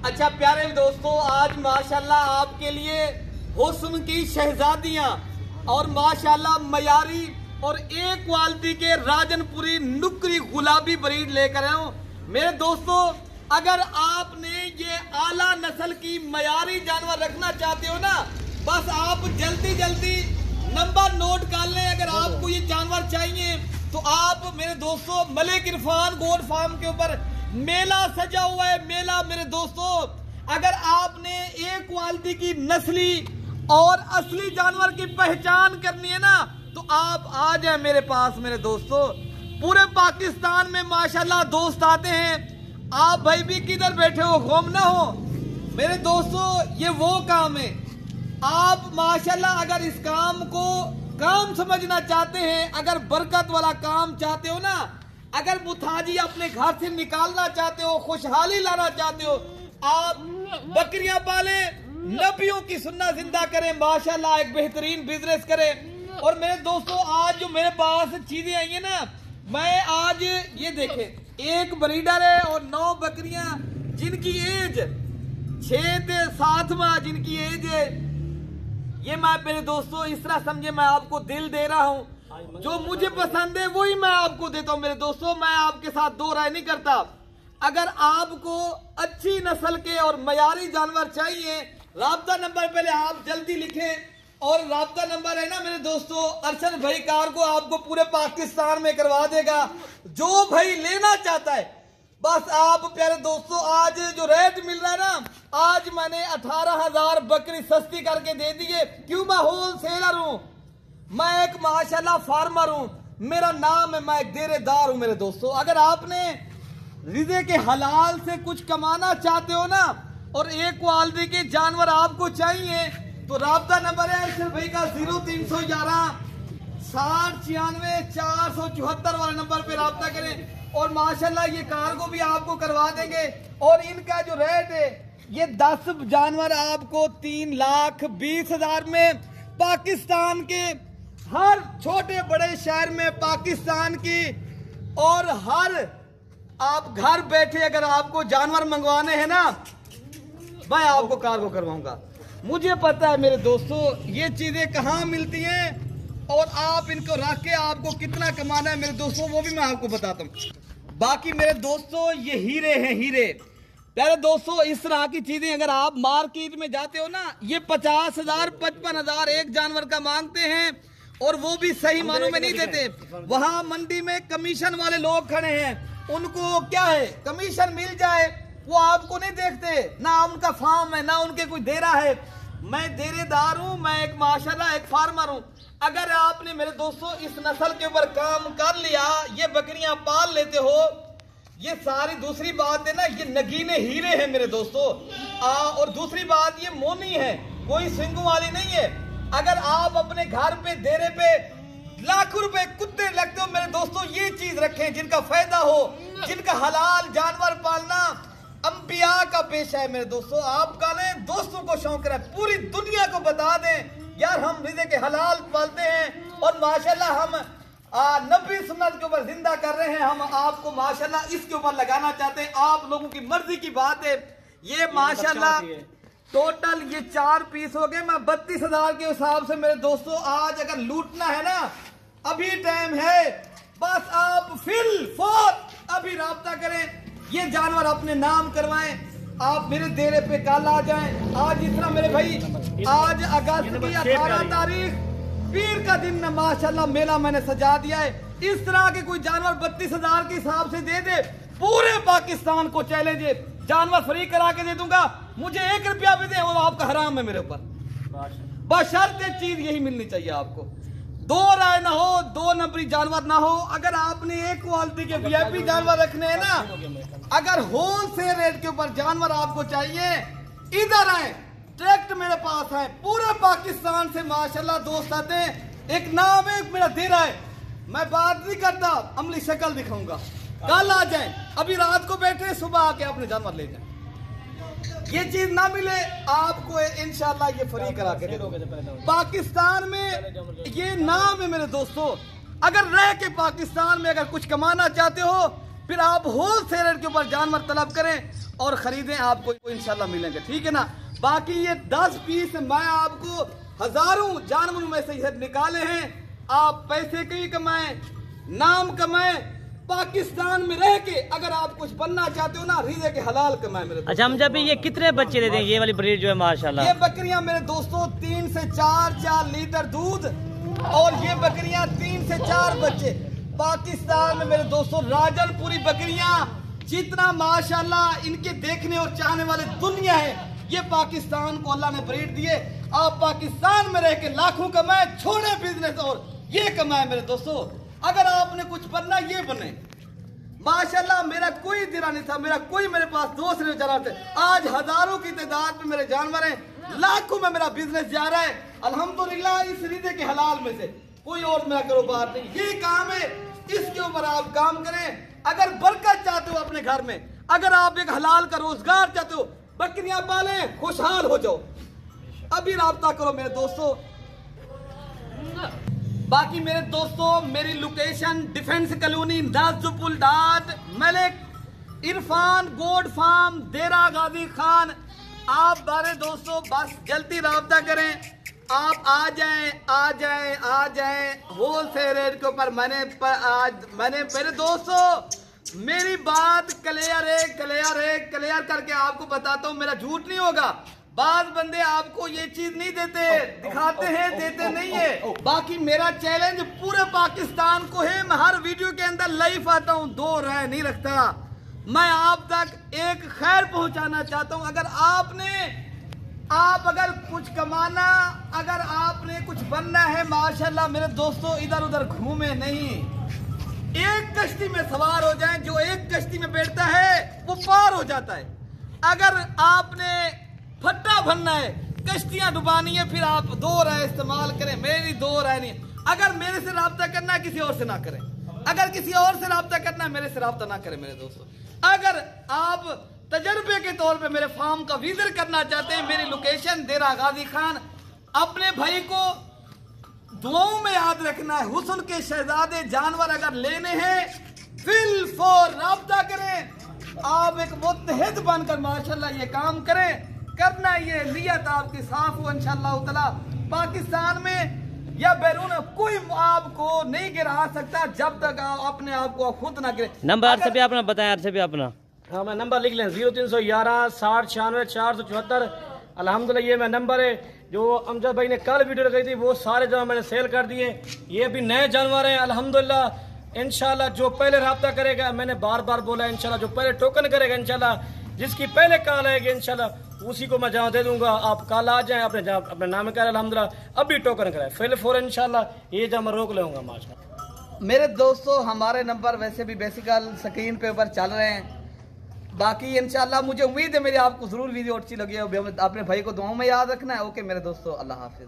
अच्छा प्यारे दोस्तों, आज माशाल्लाह आपके लिए हुस्न की शहजादियां और माशाल्लाह मयारी और एक क्वालिटी के राजनपुरी नुकरी गुलाबी ब्रीड लेकर आए हूं। मेरे दोस्तों, अगर आपने ये आला नस्ल की मयारी जानवर रखना चाहते हो ना, बस आप जल्दी जल्दी नंबर नोट कर लें। अगर आपको ये जानवर चाहिए तो आप मेरे दोस्तों मलिक इरफान गोट फार्म के ऊपर मेला सजा हुआ है। मेला मेरे दोस्तों, अगर आपने एक क्वालिटी की नस्ली और असली जानवर की पहचान करनी है ना, तो आप आ जाए मेरे पास। मेरे दोस्तों, पूरे पाकिस्तान में माशाल्लाह दोस्त आते हैं। आप भाई भी किधर बैठे हो, गुम ना हो। मेरे दोस्तों, ये वो काम है, आप माशाल्लाह अगर इस काम को काम समझना चाहते हैं, अगर बरकत वाला काम चाहते हो ना, अगर मुथाजी अपने घर से निकालना चाहते हो, खुशहाली लाना चाहते हो, आप बकरियां पाले, नबियों की सुन्नत जिंदा करें, माशाल्लाह एक बेहतरीन बिजनेस करें। और मेरे दोस्तों, आज जो मेरे पास चीजें आई है ना, मैं आज ये देखें, एक ब्रीडर है और 9 बकरियां जिनकी एज 6 से 7 माह जिनकी एज है। ये मैं मेरे दोस्तों इस तरह समझे, मैं आपको दिल दे रहा हूँ, जो मुझे पसंद है वही मैं आपको देता हूँ। मेरे दोस्तों, मैं आपके साथ दो राय नहीं करता। अगर आपको अच्छी नस्ल के और मयारी जानवर चाहिए, राब्ता नंबर पहले आप जल्दी लिखें। और राब्ता नंबर है ना मेरे दोस्तों, अरशद भाई कार को आपको पूरे पाकिस्तान में करवा देगा। जो भाई लेना चाहता है, बस आप प्यारे दोस्तों, आज जो रेट मिल रहा है ना, आज मैंने 18,000 बकरी सस्ती करके दे दी है। क्यों? मैं होलसेलर हूँ, मैं एक माशाल्लाह फार्मर हूँ, मेरा नाम है, मैं एक देरेदार हूँ। मेरे दोस्तों, अगर आपने रिज़े के हलाल से कुछ कमाना चाहते हो ना, और एक क्वालिटी के जानवर आपको चाहिए, तो राब्ता नंबर है अरशद भाई का 0311 6096 474 वाले नंबर पे राब्ता करें। और माशाल्लाह ये कार्गो भी आपको करवा देंगे। और इनका जो रेट है, ये 10 जानवर आपको 3,20,000 में पाकिस्तान के हर छोटे बड़े शहर में, पाकिस्तान की, और हर आप घर बैठे अगर आपको जानवर मंगवाने हैं ना, मैं आपको कार्गो करवाऊंगा। मुझे पता है मेरे दोस्तों ये चीजें कहाँ मिलती हैं और आप इनको रख के आपको कितना कमाना है मेरे दोस्तों, वो भी मैं आपको बताता हूँ। बाकी मेरे दोस्तों, ये हीरे हैं, हीरे। प्यारे दोस्तों, इस तरह की चीजें अगर आप मार्केट में जाते हो ना, ये 50,000 55,000 एक जानवर का मांगते हैं, और वो भी सही मानों में नहीं देते। वहां मंडी में कमीशन वाले लोग खड़े हैं, उनको क्या है, कमीशन मिल जाए, वो आपको नहीं देखते, ना उनका फार्म है, ना उनके कोई डेरा है। मैं देरेदार हूं, मैं एक माशाल्लाह एक फार्मर हूं। अगर आपने मेरे दोस्तों इस नस्ल के ऊपर काम कर लिया, ये बकरियां पाल लेते हो, ये सारी दूसरी बात है ना, ये नगीने हीरे हैं मेरे दोस्तों। और दूसरी बात, ये मोनी है, कोई सिंगों वाली नहीं है। अगर आप अपने घर पे डेरे पे लाखों रुपए कुत्ते लगते हो मेरे दोस्तों, ये चीज रखें जिनका फायदा हो, जिनका हलाल जानवर पालना अंबिया का पेशा है मेरे दोस्तों। आपका ने दोस्तों को शौक है, पूरी दुनिया को बता दें यार, हम रिज़े के हलाल पालते हैं, और माशाल्लाह हम नबी सुन्नत के ऊपर जिंदा कर रहे हैं। हम आपको माशाल्लाह इसके ऊपर लगाना चाहते हैं, आप लोगों की मर्जी की बात है। ये माशाल्लाह टोटल ये 4 पीस हो गए। मैं 32,000 के हिसाब से मेरे दोस्तों, आज अगर लूटना है ना, अभी टाइम है, बस आप अभी राब्ता करें, ये जानवर अपने नाम करवाएं, आप मेरे डेरे पे कल आ जाएं। आज इस तरह मेरे भाई, आज अगस्त की 18 तारीख पीर का दिन में माशाल्लाह मेला मैंने सजा दिया है। इस तरह के कोई जानवर 32,000 के हिसाब से दे दे, पूरे पाकिस्तान को चैलेंज है, जानवर फ्री करा के दे दूंगा। मुझे 1 रुपया भी दे, वो आपका हराम है मेरे ऊपर। बशर्ते चीज यही मिलनी चाहिए आपको, 2 राय ना हो, 2 नंबरी जानवर ना हो। अगर आपने एक क्वालिटी के वीआईपी जानवर रखने हैं ना, अगर होलसेल रेट के ऊपर जानवर आपको चाहिए, इधर आए, डायरेक्ट मेरे पास है। पूरे पाकिस्तान से माशाल्लाह दोस्त आते हैं। एक नाम है, मेरा डेरा है, मैं बात नहीं करता, अमली शक्ल दिखाऊंगा। कल आ जाए, अभी रात को बैठे, सुबह आके अपने जानवर ले जाए। ये चीज ना मिले आपको, इंशाल्लाह ये फ्री करा के दे दोगे। पाकिस्तान में ये नाम है मेरे दोस्तों। अगर रह के पाकिस्तान में अगर कुछ कमाना चाहते हो, फिर आप होलसेल रेट के ऊपर जानवर तलब करें और खरीदें, आपको इंशाल्लाह मिलेंगे, ठीक है ना। बाकी ये 10 पीस मैं आपको हजारों जानवरों में से निकाले हैं। आप पैसे कहीं कमाएं, नाम कमाएं, पाकिस्तान में रह के अगर आप कुछ बनना चाहते हो ना, रिज़्क़ के हलाल कमाएं मेरे। अच्छा हम जब ये कितने बच्चे देते हैं ये वाली ब्रीड जो है माशाल्लाह? ये बकरियां मेरे दोस्तों 3 से 4 लीटर दूध और ये बकरियां 3 से 4 बच्चे। पाकिस्तान में मेरे दोस्तों राजनपुरी बकरियां जितना माशाल्लाह इनके देखने और चाहने वाले दुनिया है, ये पाकिस्तान को अल्लाह ने ब्रीड दिए। आप पाकिस्तान में रह के लाखों कमाए, छोड़े बिजनेस और ये कमाए मेरे दोस्तों। अगर आपने कुछ बनना ये बने। माशाल्लाह मेरा कोई दिरा नहीं था, मेरा कोई मेरे पास दोस्त नहीं चला थे। आज हजारों की तादाद में मेरे जानवर हैं, लाखों में मेरा बिजनेस जा रहा है अल्हम्दुलिल्लाह। इस रिज़्क़ के हलाल में से कोई और मेरा कारोबार नहीं, ये काम है, इसके ऊपर आप काम करें। अगर बरकत चाहते हो अपने घर में, अगर आप एक हलाल का रोजगार चाहते हो, बकरियां पालें, खुशहाल हो जाओ, अभी राब्ता करो मेरे दोस्तों। बाकी मेरे दोस्तों मेरी लोकेशन डिफेंस कॉलोनी, नाजुपुल डाट, मलिक इरफान गोड फार्म, देरा गाजी खान। आप मेरे दोस्तों बस जल्दी राब्ता करें, आप आ जाएं होलसेल रेट के ऊपर। मैंने मेरे दोस्तों मेरी बात क्लियर करके आपको बताता हूँ, मेरा झूठ नहीं होगा। बात बंदे आपको ये चीज नहीं देते, दिखाते हैं, देते नहीं है। बाकी मेरा चैलेंज पूरे पाकिस्तान को है, मैं हर वीडियो के अंदर लाइव आता हूँ, 2 राय नहीं रखता। मैं आप तक एक खैर पहुंचाना चाहता हूँ। अगर कुछ कमाना, अगर आपने कुछ बनना है माशाल्लाह मेरे दोस्तों, इधर उधर घूमे नहीं, एक कश्ती में सवार हो जाएं। जो एक कश्ती में बैठता है वो पार हो जाता है। अगर आपने फट्टा भरना है, कश्तियां डुबानी है, फिर आप 2 राय इस्तेमाल करें, मेरी 2 राय नहीं। अगर मेरे से राब्ता करना है किसी और से ना करें, अगर किसी और से राब्ता करना है मेरे से राब्ता ना करें मेरे दोस्तों। अगर आप तजर्बे के तौर पे मेरे फार्म का विजिट करना चाहते हैं, मेरी लोकेशन देरा गाजी खान। अपने भाई को दुआओं में याद रखना है, हुस्न के शहजादे जानवर अगर लेने हैं फिल फॉर राब्ता करें। आप एक मुत्तहिद बनकर माशाल्लाह ये काम करें, करना ये नियत आपकी साफ हो इंशाअल्लाह ताला। पाकिस्तान में या बैरून कोई आपको नहीं गिरा सकता जब तक आप अपने आप को खुद ना गिरे। नंबर से भी अपना बताएं, से भी अपना। हाँ मैं नंबर लिख लें 0311 60 96 474। अल्हम्दुलिल्लाह ये मैं नंबर है जो अमजद भाई ने कल वीडियो लगाई थी, वो सारे जानवर मैंने सेल कर दिए। ये भी नए जानवर हैं अल्हम्दुलिल्लाह। इंशाल्लाह जो पहले राब्ता करेगा, मैंने बार बार बोला इंशाल्लाह, जो पहले टोकन करेगा इंशाल्लाह, जिसकी पहले कॉल आएगी इंशाल्लाह उसी को मैं जहाँ दे दूंगा। आप कल आ जाएं, अपने नाम करें अल्हम्दुलिल्लाह, अभी टोकन कराए फिल फॉर इंशाल्लाह, ये जब मैं रोक लूंगा माशा। मेरे दोस्तों हमारे नंबर वैसे भी बेसिकल स्क्रीन पे ऊपर चल रहे हैं। बाकी इंशाल्लाह मुझे उम्मीद है मेरी आपको जरूर वीडियो अच्छी लगी है। अपने भाई को दुआओं में याद रखना है। ओके मेरे दोस्तों, अल्लाह हाफिज।